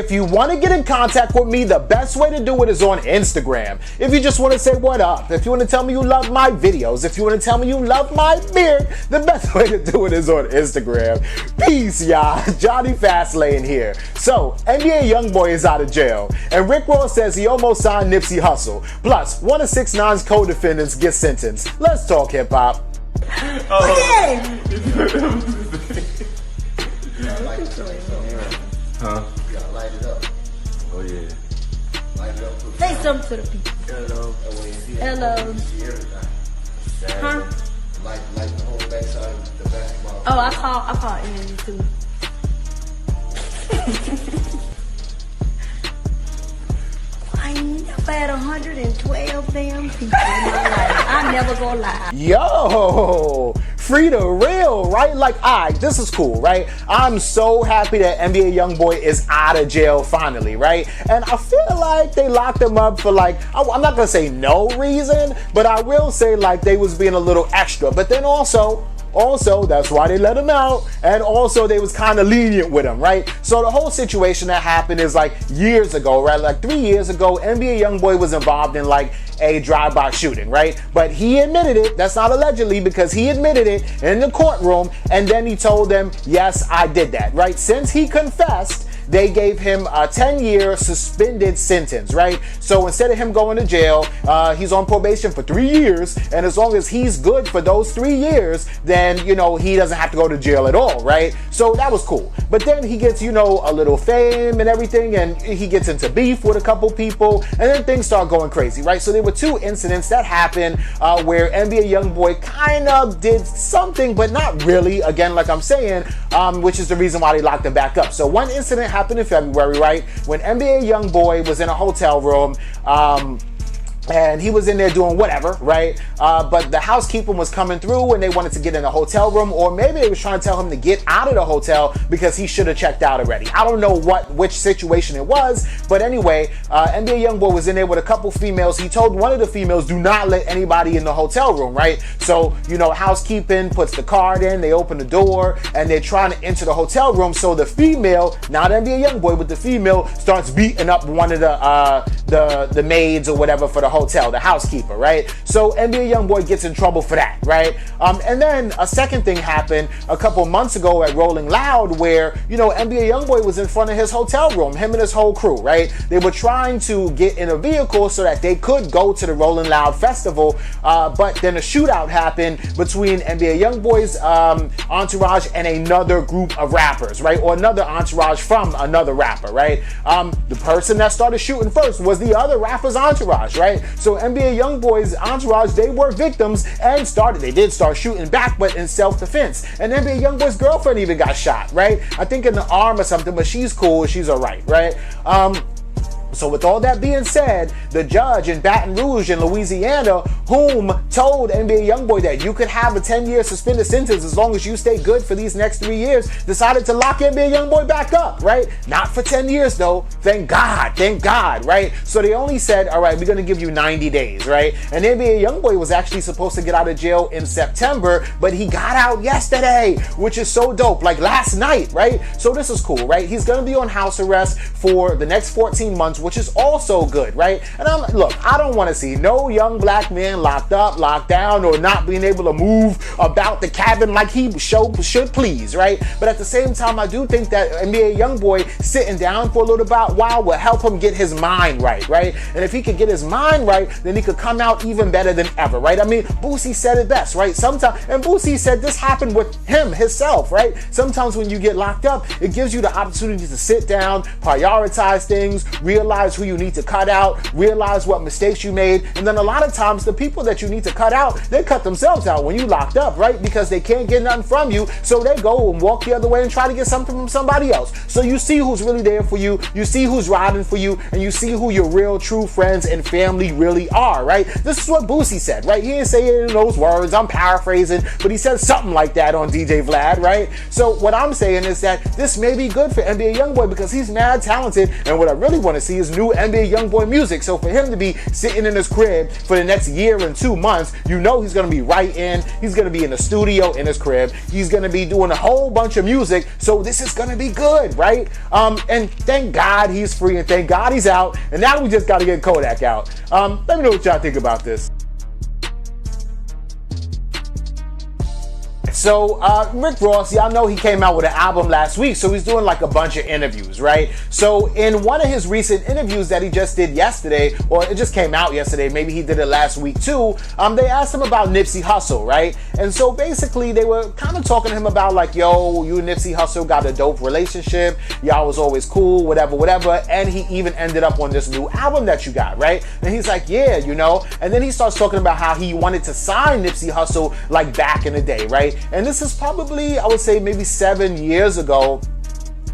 If you want to get in contact with me, the best way to do it is on Instagram. If you just want to say what up, if you want to tell me you love my videos, if you want to tell me you love my beard, the best way to do it is on Instagram. Peace, y'all. Jonny Fastlane here. So, NBA YoungBoy is out of jail, and Rick Ross says he almost signed Nipsey Hussle. Plus, one of 6ix9ine's co-defendants gets sentenced. Let's talk hip-hop. Huh? You gotta light it up. Oh yeah. Light it up. Say something to the people. Hello. Hello. See everything. Huh? Light the whole backside of the basketball. Oh, I call Andy too. I never had 112 damn people in my life. I never gonna lie. Yo, free the real, right? Like, this is cool, right? I'm so happy that NBA YoungBoy is out of jail finally, right? And I feel like they locked him up for like, I'm not gonna say no reason, but I will say like they was being a little extra. But then also, that's why they let him out, and also they was kind of lenient with him, right? So the whole situation that happened is like years ago, right? Like 3 years ago, NBA YoungBoy was involved in like a drive-by shooting, right? But he admitted it. That's not allegedly, because he admitted it in the courtroom, and then he told them, yes, I did that, right? Since he confessed, they gave him a 10-year suspended sentence, right? So instead of him going to jail, he's on probation for 3 years, and as long as he's good for those 3 years, then, you know, he doesn't have to go to jail at all, right? So that was cool. But then he gets, you know, a little fame and everything, and he gets into beef with a couple people, and then things start going crazy, right? So there were 2 incidents that happened where NBA YoungBoy kind of did something, but not really, again, like I'm saying, which is the reason why they locked him back up. So one incident happened in February, right, when NBA YoungBoy was in a hotel room, and he was in there doing whatever, right? But the housekeeper was coming through and they wanted to get in a hotel room, or maybe they was trying to tell him to get out of the hotel because he should have checked out already. I don't know which situation it was, but anyway, NBA YoungBoy was in there with a couple females. He told one of the females, do not let anybody in the hotel room, right? So, you know, housekeeping puts the card in, they open the door, and they're trying to enter the hotel room. So the female, not NBA YoungBoy, but the female starts beating up one of the maids or whatever for the hotel, the housekeeper, right? So NBA YoungBoy gets in trouble for that, right? And then a second thing happened a couple months ago at Rolling Loud, where, you know, NBA YoungBoy was in front of his hotel room, him and his whole crew, right? They were trying to get in a vehicle so that they could go to the Rolling Loud festival, but then a shootout happened between NBA YoungBoy's entourage and another group of rappers, right? Or another entourage from another rapper, right? The person that started shooting first was the other rapper's entourage, right? So NBA YoungBoy's entourage, they were victims and they did start shooting back, but in self-defense. And NBA YoungBoy's girlfriend even got shot, right? I think in the arm or something, but she's cool, she's all right, right? So with all that being said, the judge in Baton Rouge in Louisiana, whom told NBA YoungBoy that you could have a 10-year suspended sentence as long as you stay good for these next 3 years, decided to lock NBA YoungBoy back up, right? Not for 10 years though, thank God, right? So they only said, all right, we're gonna give you 90 days, right? And NBA YoungBoy was actually supposed to get out of jail in September, but he got out yesterday, which is so dope, like last night, right? So this is cool, right? He's gonna be on house arrest for the next 14 months, which is also good, right? And look, I don't want to see no young black man locked up, locked down, or not being able to move about the cabin like he should please, right? But at the same time, I do think that NBA YoungBoy sitting down for a little while will help him get his mind right? And if he could get his mind right, then he could come out even better than ever, right? I mean, Boosie said it best, right? Sometimes, and Boosie said this happened with himself, right? Sometimes when you get locked up, it gives you the opportunity to sit down, prioritize things, realize who you need to cut out, realize what mistakes you made, and then a lot of times the people that you need to cut out, they cut themselves out when you locked up, right? Because they can't get nothing from you, so they go and walk the other way and try to get something from somebody else. So you see who's really there for you, you see who's riding for you, and you see who your real true friends and family really are, right? This is what Boosie said, right? He didn't say it in those words, I'm paraphrasing, but he said something like that on DJ Vlad, right? So what I'm saying is that this may be good for NBA YoungBoy because he's mad talented, and what I really want to see is new NBA YoungBoy music. So for him to be sitting in his crib for the next year year and 2 months, you know he's gonna be writing, he's gonna be in the studio in his crib, he's gonna be doing a whole bunch of music, so this is gonna be good, right? And thank God he's free, and thank God he's out, and now we just gotta get Kodak out. Let me know what y'all think about this. So Rick Ross, y'all know he came out with an album last week, so he's doing like a bunch of interviews, right? So in one of his recent interviews that he just did yesterday, or it just came out yesterday, maybe he did it last week too, they asked him about Nipsey Hussle, right? And so basically they were kind of talking to him about like, yo, you and Nipsey Hussle got a dope relationship, y'all was always cool, whatever, and he even ended up on this new album that you got, right? And he's like, yeah, you know, and then he starts talking about how he wanted to sign Nipsey Hussle like back in the day, right? And this is probably, I would say, maybe 7 years ago,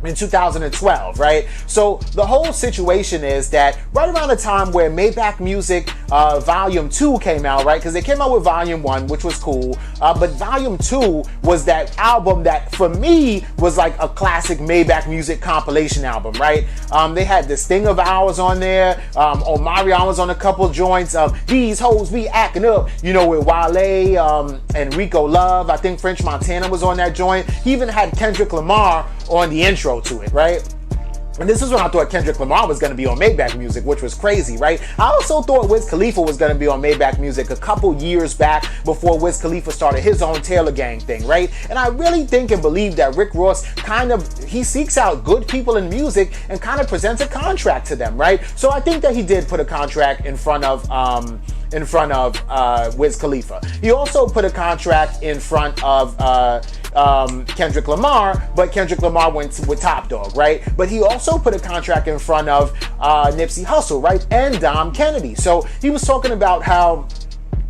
in 2012, right? So the whole situation is that right around the time where Maybach Music Volume 2 came out, right? Because they came out with Volume 1, which was cool, but Volume 2 was that album that, for me, was like a classic Maybach Music compilation album, right? They had This Thing of Ours on there, Omarion was on a couple joints, These Hoes Be Acting Up, you know, with Wale and Rico Love. I think French Montana was on that joint. He even had Kendrick Lamar on the intro to it, right? And this is when I thought Kendrick Lamar was going to be on Maybach Music, which was crazy, right? I also thought Wiz Khalifa was going to be on Maybach Music a couple years back before Wiz Khalifa started his own Taylor Gang thing, right? And I really think and believe that Rick Ross he seeks out good people in music and kind of presents a contract to them, right? So I think that he did put a contract in front of Wiz Khalifa. He also put a contract in front of Kendrick Lamar, but Kendrick Lamar went with Top Dog, right? But he also put a contract in front of Nipsey Hussle, right? And Dom Kennedy. So he was talking about how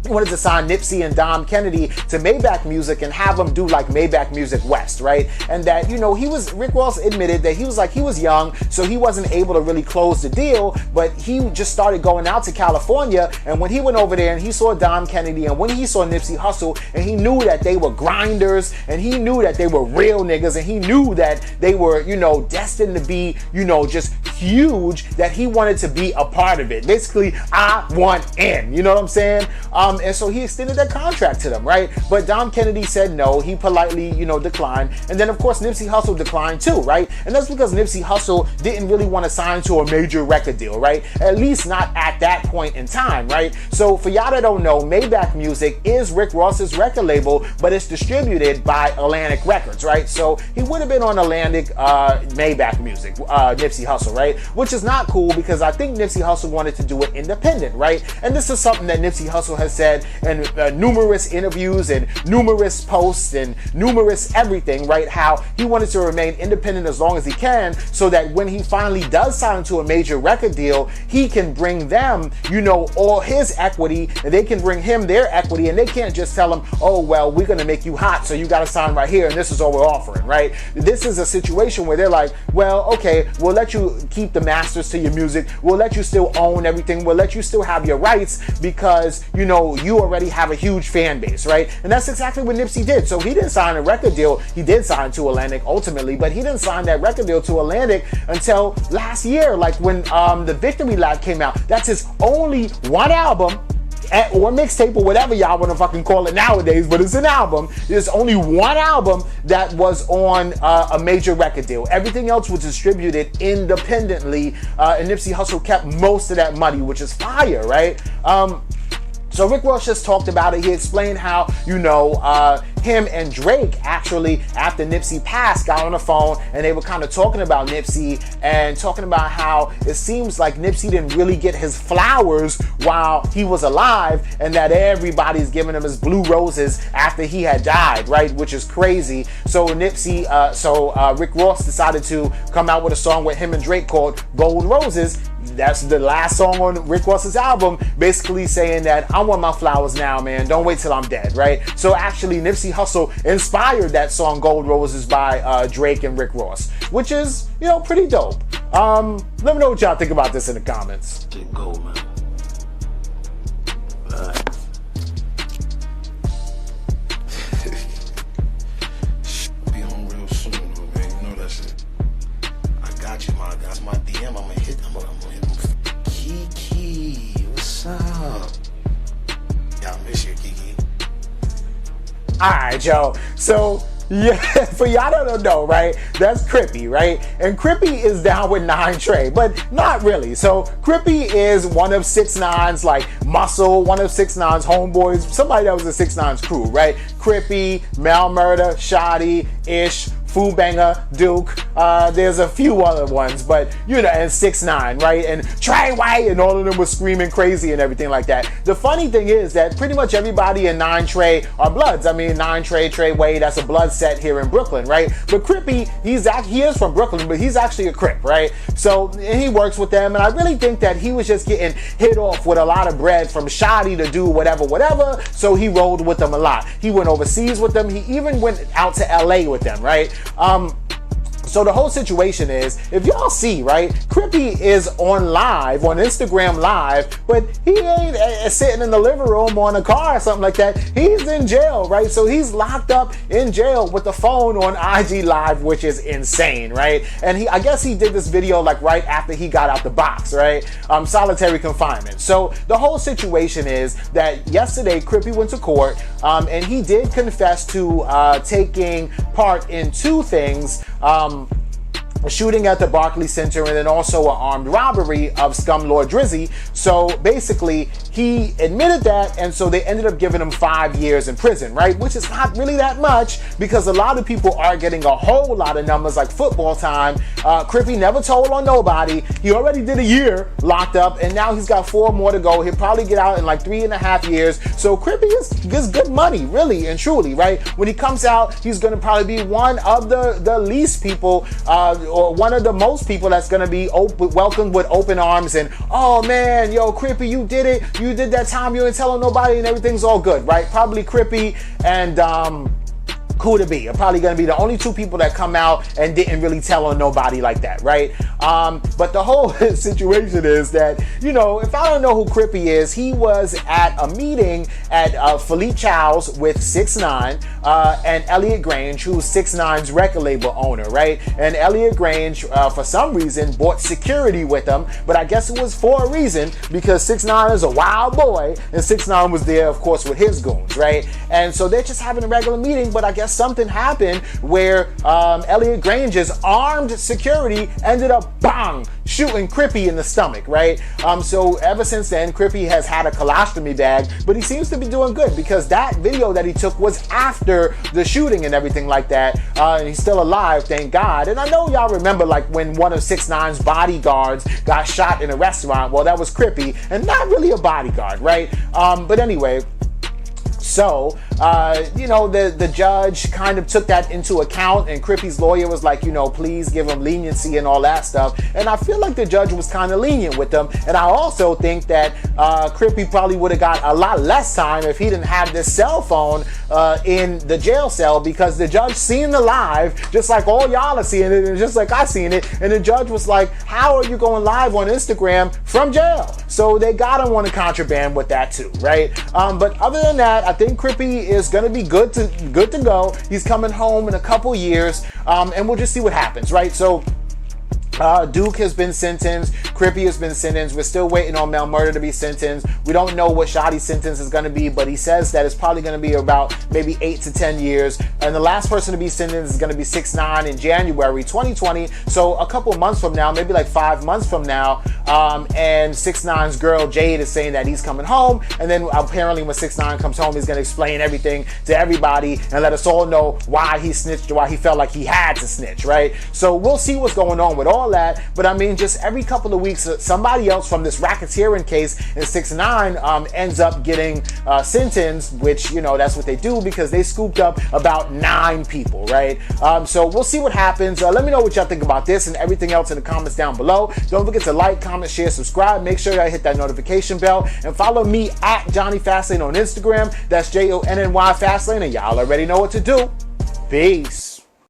he wanted to sign Nipsey and Dom Kennedy to Maybach Music and have them do like Maybach Music West, right? And that, you know, Rick Ross admitted that he was young, so he wasn't able to really close the deal, but he just started going out to California, and when he went over there and he saw Dom Kennedy and when he saw Nipsey Hussle, and he knew that they were grinders, and he knew that they were real niggas, and he knew that they were, you know, destined to be, you know, just huge, that he wanted to be a part of it. Basically, I want in, you know what I'm saying? And so he extended that contract to them, right? But Dom Kennedy said no. He politely, you know, declined. And then, of course, Nipsey Hussle declined too, right? And that's because Nipsey Hussle didn't really want to sign to a major record deal, right? At least not at that point in time, right? So for y'all that don't know, Maybach Music is Rick Ross's record label, but it's distributed by Atlantic Records, right? So he would have been on Atlantic Maybach Music, Nipsey Hussle, right? Which is not cool because I think Nipsey Hussle wanted to do it independent, right? And this is something that Nipsey Hussle has said in numerous interviews and numerous posts and numerous everything, right? How he wanted to remain independent as long as he can, so that when he finally does sign to a major record deal, he can bring them, you know, all his equity, and they can bring him their equity, and they can't just tell him, oh, well, we're gonna make you hot, so you gotta sign right here, and this is all we're offering, right? This is a situation where they're like, well, okay, we'll let you keep the masters to your music, we'll let you still own everything, we'll let you still have your rights, because, you know, you already have a huge fan base, right? And that's exactly what Nipsey did. So he didn't sign a record deal. He did sign to Atlantic ultimately, but he didn't sign that record deal to Atlantic until last year, like when the Victory Lap came out. That's his only one album, or mixtape, or whatever y'all want to fucking call it nowadays, but it's an album. There's only one album that was on a major record deal. Everything else was distributed independently, and Nipsey Hussle kept most of that money, which is fire, right? So Rick Ross just talked about it. He explained how, you know, him and Drake actually, after Nipsey passed, got on the phone and they were kind of talking about Nipsey and talking about how it seems like Nipsey didn't really get his flowers while he was alive, and that everybody's giving him his blue roses after he had died, right? Which is crazy. So Rick Ross decided to come out with a song with him and Drake called Gold Roses. That's the last song on Rick Ross's album, basically saying that I want my flowers now, man. Don't wait till I'm dead, right? So actually, Nipsey Hussle inspired that song Gold Roses by Drake and Rick Ross, which is, you know, pretty dope. Let me know what y'all think about this in the comments. Gold, man. Be on real soon, though, man. You know that shit. I got you, man. That's my DM. I'm gonna hit him. Kiki, what's up? right, yo. So yeah, for y'all that don't know, right? That's Crippy, right? And Crippy is down with 9 Trey, but not really. So Crippy is one of 6ix9ine's like muscle, one of 6ix9ine's homeboys, somebody that was a 6ix9ine's crew, right? Crippy, Mal Murder, Shoddy, Ish, Food Banger, Duke, there's a few other ones, but you know, and 6ix9ine, right? And Trey White, and all of them were screaming crazy and everything like that. The funny thing is that pretty much everybody in 9 Trey are Bloods. I mean, 9 Trey, Trey Wade, that's a Blood set here in Brooklyn, right? But Crippy, he is from Brooklyn, but he's actually a Crip, right? So he works with them, and I really think that he was just getting hit off with a lot of bread from Shoddy to do whatever, so he rolled with them a lot. He went overseas with them. He even went out to LA with them, right? So the whole situation is, if y'all see, right, Crippy is on Instagram live, but he ain't sitting in the living room on a car or something like that. He's in jail, right? So he's locked up in jail with the phone on IG live, which is insane, right? And I guess he did this video like right after he got out the box, right? Solitary confinement. So the whole situation is that yesterday Crippy went to court, and he did confess to taking part in 2 things. A shooting at the Barclays Center, and then also an armed robbery of Scum Lord Drizzy. So basically, he admitted that, and so they ended up giving him 5 years in prison, right? Which is not really that much, because a lot of people are getting a whole lot of numbers, like football time. Crippy never told on nobody. He already did a year locked up, and now he's got 4 more to go. He'll probably get out in like 3.5 years. So Crippy is good money, really and truly, right? When he comes out, he's gonna probably be one of the least people, or one of the most people that's gonna be welcomed with open arms, and oh man, yo, Crippy, you did it, you did that time, you ain't telling nobody, and everything's all good, right? Probably Crippy and who to be are probably going to be the only 2 people that come out and didn't really tell on nobody like that, right? But the whole situation is that, you know, if I don't know who Crippy is, he was at a meeting at Philippe Chow's with 6ix9ine and Elliot Grange, who's 6ix9ine's record label owner, right? And Elliot Grange, for some reason, bought security with him, but I guess it was for a reason, because 6ix9ine is a wild boy, and 6ix9ine was there, of course, with his goons, right? And so they're just having a regular meeting, but I guess something happened where Elliot Grange's armed security ended up bang shooting Crippy in the stomach, right? So ever since then, Crippy has had a colostomy bag, but he seems to be doing good, because that video that he took was after the shooting and everything like that, and he's still alive, thank God. And I know y'all remember like when one of 6ix9ine's bodyguards got shot in a restaurant. Well, that was Crippy, and not really a bodyguard, right? But anyway, so, you know, the judge kind of took that into account, and Crippy's lawyer was like, you know, please give him leniency and all that stuff. And I feel like the judge was kind of lenient with them. And I also think that Crippy probably would have got a lot less time if he didn't have this cell phone in the jail cell, because the judge seen the live, just like all y'all are seeing it, and just like I seen it. And the judge was like, how are you going live on Instagram from jail? So they got him on the contraband with that too, right? But other than that, I think Crippy is going to be good to go. He's coming home in a couple years, and we'll just see what happens, right? So Duke has been sentenced. Crippy has been sentenced. We're still waiting on Mel Murder to be sentenced. We don't know what Shoddy's sentence is going to be, but he says that it's probably going to be about maybe 8 to 10 years. And the last person to be sentenced is going to be 6ix9ine in January 2020. So a couple months from now, maybe like 5 months from now. And 6ix9ine's girl Jade is saying that he's coming home. And then apparently when 6ix9ine comes home, he's going to explain everything to everybody and let us all know why he snitched, why he felt like he had to snitch, right? So we'll see what's going on with all that. But I mean, just every couple of weeks, somebody else from this racketeering case in 6ix9ine ends up getting sentenced, which, you know, that's what they do, because they scooped up about 9 people, right? So we'll see what happens. Let me know what y'all think about this and everything else in the comments down below. Don't forget to like, comment, share, subscribe. Make sure y'all hit that notification bell, and follow me at Jonny Fastlane on Instagram. That's Jonny Fastlane, and y'all already know what to do. Peace.